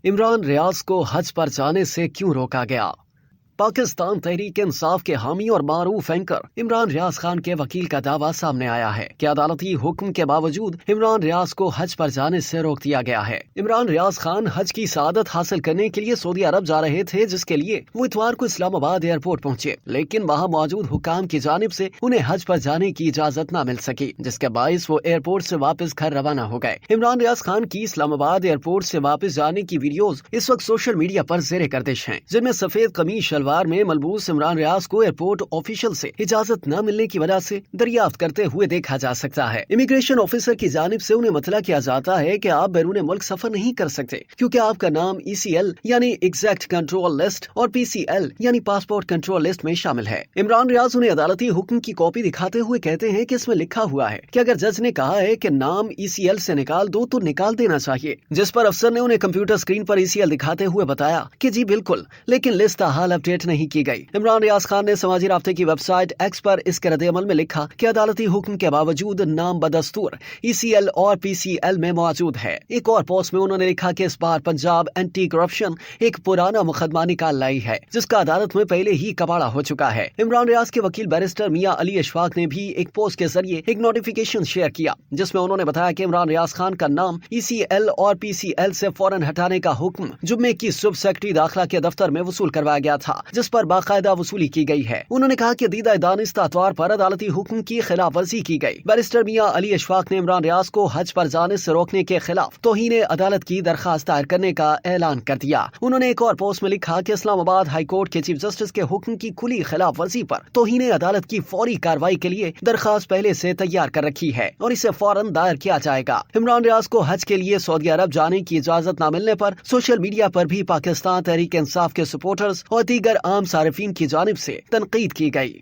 इमरान रियाज को हज पर जाने से क्यों रोका गया? पाकिस्तान तहरीक इंसाफ के हामी और मारूफ एंकर इमरान रियाज खान के वकील का दावा सामने आया है कि अदालती हुक्म के बावजूद इमरान रियाज को हज पर जाने से रोक दिया गया है। इमरान रियाज खान हज की सआदत हासिल करने के लिए सऊदी अरब जा रहे थे, जिसके लिए वो इतवार को इस्लामाबाद एयरपोर्ट पहुंचे, लेकिन वहां मौजूद हुक्काम की जानिब से उन्हें हज पर जाने की इजाजत न मिल सकी, जिसके बायस वो एयरपोर्ट से वापस घर रवाना हो गए। इमरान रियाज खान की इस्लामाबाद एयरपोर्ट से वापस जाने की वीडियोज इस वक्त सोशल मीडिया पर ज़ेरे गर्दिश हैं, जिनमें सफेद कमीज शलवार में मलबूस इमरान रियाज को एयरपोर्ट ऑफिशियल से इजाजत न मिलने की वजह से दरियाफ्त करते हुए देखा जा सकता है। इमिग्रेशन ऑफिसर की जानिब से उन्हें मतला किया जाता है कि आप बैरून मुल्क सफर नहीं कर सकते क्योंकि आपका नाम ECL यानी एग्जैक्ट कंट्रोल लिस्ट और PCL यानी पासपोर्ट कंट्रोल लिस्ट में शामिल है। इमरान रियाज उन्हें अदालती हुक्म की कॉपी दिखाते हुए कहते हैं कि इसमें लिखा हुआ है कि अगर जज ने कहा है कि नाम ECL से निकाल दो तो निकाल देना चाहिए, जिस पर अफसर ने उन्हें कंप्यूटर स्क्रीन पर ECL दिखाते हुए बताया कि जी बिल्कुल, लेकिन लिस्ट हाल अपडेट नहीं की गई। इमरान रियाज खान ने समाजी राब्ते की वेबसाइट X पर इसके रद्द-ए-अमल में लिखा कि अदालती हुक्म के बावजूद नाम बदस्तूर ECL और PCL में मौजूद है। एक और पोस्ट में उन्होंने लिखा कि इस बार पंजाब एंटी करप्शन एक पुराना मुकदमा निकाल लाई है, जिसका अदालत में पहले ही कबाड़ा हो चुका है। इमरान रियाज के वकील बैरिस्टर मियां अली अशफाक ने भी एक पोस्ट के जरिए एक नोटिफिकेशन शेयर किया, जिसमें उन्होंने बताया कि इमरान रियाज खान का नाम ECL और PCL से फौरन हटाने का हुक्म जुम्मे की सुबह सेक्रेटरी दाखिला के दफ्तर में वसूल करवाया गया था, जिस पर बाकायदा वसूली की गई है। उन्होंने कहा कि दीदा दानिस्ता अतवार पर अदालती हुक्म की खिलाफ वर्जी की गई। बैरिस्टर मियां अली अशफाक ने इमरान रियाज को हज पर जाने से रोकने के खिलाफ तौहीन अदालत की दरखास्त दायर करने का ऐलान कर दिया। उन्होंने एक और पोस्ट में लिखा कि इस्लामाबाद हाई कोर्ट के चीफ जस्टिस के हुक्म की खुली खिलाफ वर्जी पर तौहीन अदालत की फौरी कार्रवाई के लिए दरखास्त पहले से तैयार कर रखी है और इसे फौरन दायर किया जाएगा। इमरान रियाज को हज के लिए सऊदी अरब जाने की इजाजत न मिलने पर सोशल मीडिया पर भी पाकिस्तान तहरीक इंसाफ के सपोर्टर्स और दीगर आम सारिफीन की जानिब से तनकीद की गई।